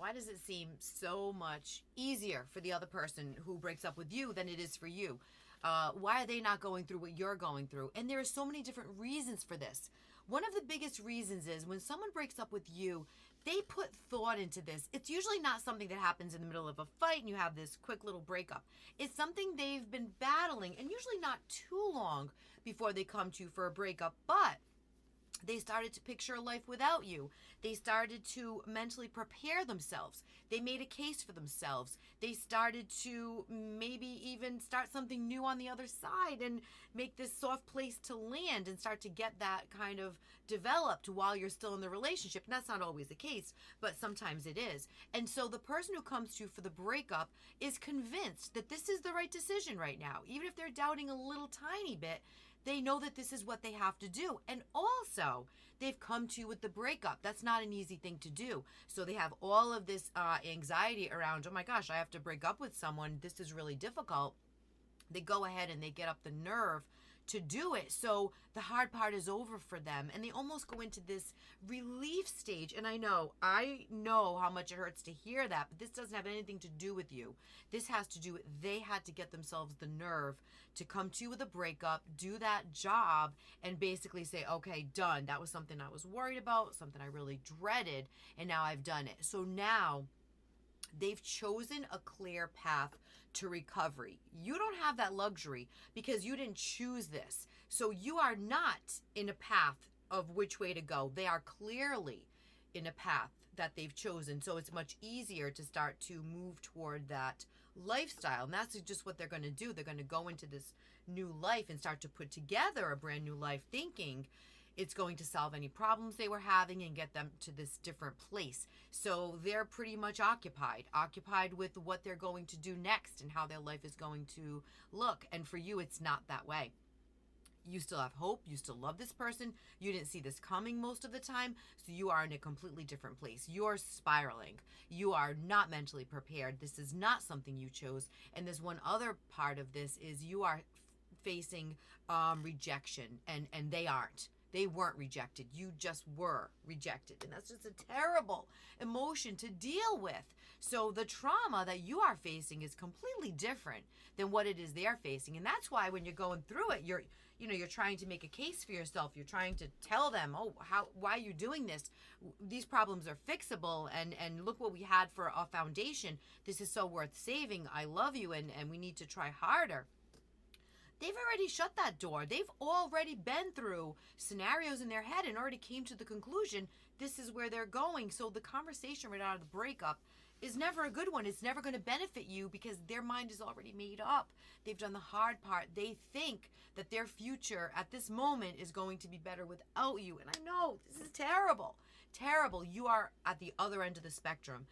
why does it seem so much easier for the other person who breaks up with you than it is for you? Why are they not going through what you're going through? And there are so many different reasons for this. One of the biggest reasons is when someone breaks up with you, they put thought into this. It's usually not something that happens in the middle of a fight and you have this quick little breakup. It's something they've been battling, and usually not too long before they come to you for a breakup, but they started to picture a life without you. They started to mentally prepare themselves. They made a case for themselves. They started to maybe even start something new on the other side and make this soft place to land and start to get that kind of developed while you're still in the relationship. And that's not always the case, but sometimes it is. And so the person who comes to you for the breakup is convinced that this is the right decision right now. Even if they're doubting a little tiny bit, they know that this is what they have to do. And also, they've come to you with the breakup. That's not an easy thing to do. So they have all of this anxiety around, oh my gosh, I have to break up with someone. This is really difficult. They go ahead and they get up the nerve to do it. So the hard part is over for them, and they almost go into this relief stage. And I know how much it hurts to hear that, but this doesn't have anything to do with you. This has to do with they had to get themselves the nerve to come to you with a breakup, do that job, and basically say, okay, done. That was something I was worried about, something I really dreaded, and now I've done it. So now they've chosen a clear path to recovery. You don't have that luxury because you didn't choose this. So you are not in a path of which way to go. They are clearly in a path that they've chosen. So it's much easier to start to move toward that lifestyle. And that's just what they're going to do. They're going to go into this new life and start to put together a brand new life, thinking it's going to solve any problems they were having and get them to this different place. So they're pretty much occupied with what they're going to do next and how their life is going to look. And for you, it's not that way. You still have hope. You still love this person. You didn't see this coming most of the time. So you are in a completely different place. You're spiraling. You are not mentally prepared. This is not something you chose. And there's one other part of this is you are facing rejection, and they aren't. They weren't rejected. You just were rejected. And that's just a terrible emotion to deal with. So the trauma that you are facing is completely different than what it is they're facing. And that's why when you're going through it, you're trying to make a case for yourself. You're trying to tell them, why are you doing this? These problems are fixable, and look what we had for a foundation. This is so worth saving. I love you, and we need to try harder. They've already shut that door. They've already been through scenarios in their head and already came to the conclusion this is where they're going. So the conversation right out of the breakup is never a good one. It's never going to benefit you because their mind is already made up. They've done the hard part. They think that their future at this moment is going to be better without you. And I know this is terrible. Terrible. You are at the other end of the spectrum.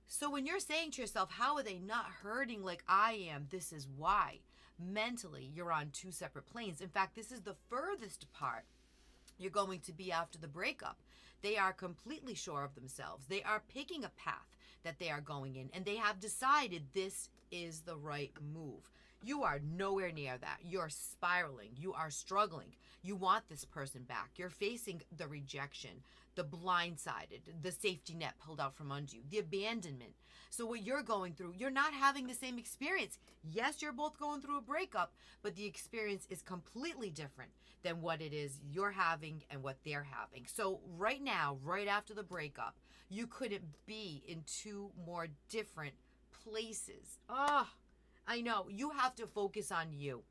So when you're saying to yourself, how are they not hurting like I am? This is why. Mentally, you're on two separate planes. In fact, this is the furthest part you're going to be after the breakup. They are completely sure of themselves. They are picking a path that they are going in, and they have decided this is the right move. You are nowhere near that. You're spiraling. You are struggling. You want this person back. You're facing the rejection, the blindsided, the safety net pulled out from under you, the abandonment. So what you're going through, you're not having the same experience. Yes, you're both going through a breakup, but the experience is completely different than what it is you're having and what they're having. So right now, right after the breakup, you couldn't be in two more different places. I know. You have to focus on you.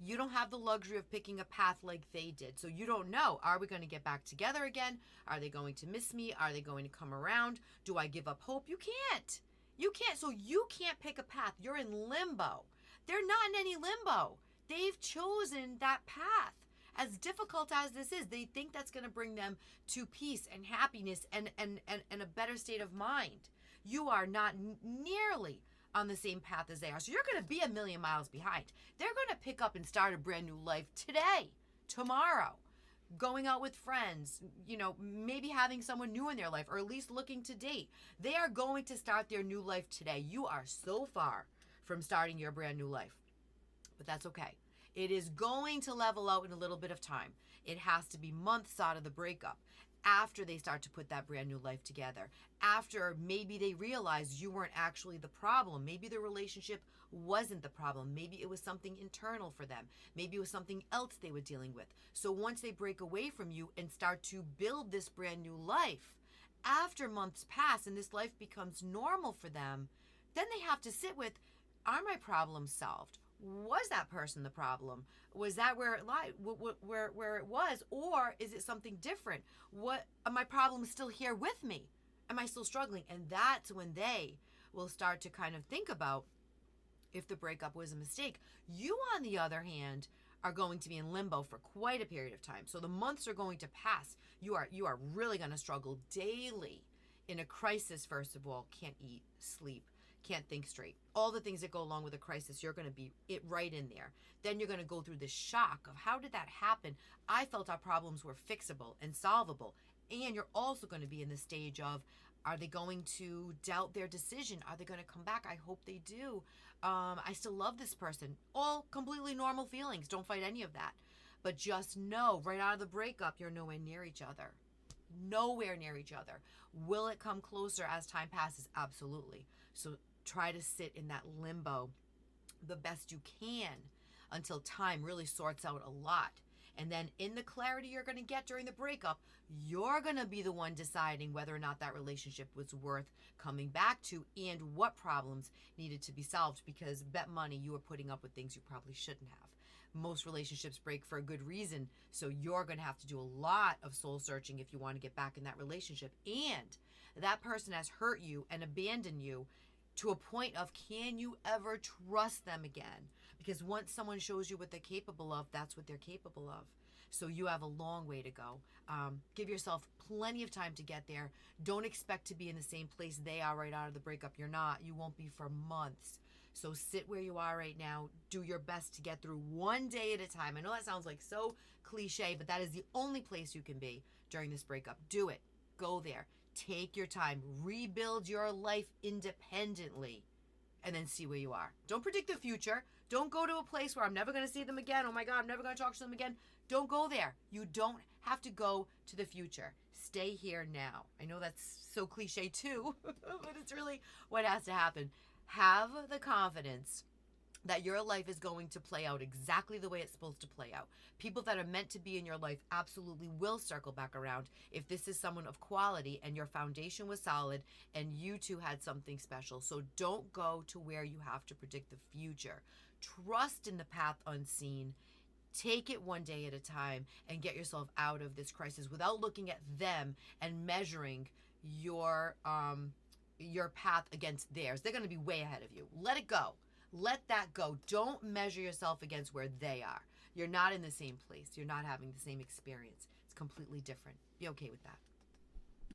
You don't have the luxury of picking a path like they did. So you don't know, are we going to get back together again? Are they going to miss me? Are they going to come around? Do I give up hope? You can't. You can't. So you can't pick a path. You're in limbo. They're not in any limbo. They've chosen that path. As difficult as this is, they think that's going to bring them to peace and happiness and a better state of mind. You are not nearly on the same path as they are. So you're going to be a million miles behind. They're going to pick up and start a brand new life today, tomorrow, going out with friends, maybe having someone new in their life, or at least looking to date. They are going to start their new life today. You are so far from starting your brand new life, but that's okay. It is going to level out in a little bit of time. It has to be months out of the breakup. after they start to put that brand new life together, after maybe they realize you weren't actually the problem. Maybe the relationship wasn't the problem. Maybe it was something internal for them. Maybe it was something else they were dealing with. So once they break away from you and start to build this brand new life, after months pass and this life becomes normal for them, then they have to sit with, are my problems solved? Was that person the problem? Was that where it lied, where it was? Or is it something different? What are my problems still here with me? Am I still struggling? And that's when they will start to kind of think about if the breakup was a mistake. You, on the other hand, are going to be in limbo for quite a period of time. So the months are going to pass. You are really going to struggle daily in a crisis. First of all, can't eat, sleep, can't think straight. All the things that go along with a crisis, you're going to be right in there. Then you're going to go through the shock of, how did that happen? I felt our problems were fixable and solvable. And you're also going to be in the stage of, are they going to doubt their decision? Are they going to come back? I hope they do. I still love this person. All completely normal feelings. Don't fight any of that. But just know, right out of the breakup, you're nowhere near each other. Nowhere near each other. Will it come closer as time passes? Absolutely. So try to sit in that limbo the best you can until time really sorts out a lot. And then in the clarity you're going to get during the breakup, you're going to be the one deciding whether or not that relationship was worth coming back to and what problems needed to be solved, because bet money you were putting up with things you probably shouldn't have. Most relationships break for a good reason, so you're going to have to do a lot of soul searching if you want to get back in that relationship. And that person has hurt you and abandoned you to a point of, can you ever trust them again? Because once someone shows you what they're capable of, that's what they're capable of. So you have a long way to go. Give yourself plenty of time to get there. Don't expect to be in the same place they are right out of the breakup. You're not. You won't be for months. So sit where you are right now. Do your best to get through one day at a time. I know that sounds like so cliche, but that is the only place you can be during this breakup. Do it. Go there. Take your time. Rebuild your life independently. And then see where you are. Don't predict the future. Don't go to a place where I'm never going to see them again. Oh my God, I'm never going to talk to them again. Don't go there. You don't have to go to the future. Stay here now. I know that's so cliche too, but it's really what has to happen. Have the confidence that your life is going to play out exactly the way it's supposed to play out. People that are meant to be in your life absolutely will circle back around if this is someone of quality and your foundation was solid and you two had something special. So don't go to where you have to predict the future. Trust in the path unseen. Take it one day at a time and get yourself out of this crisis without looking at them and measuring your path against theirs. They're going to be way ahead of you. Let it go. Let that go. Don't measure yourself against where they are. You're not in the same place. You're not having the same experience. It's completely different. Be okay with that.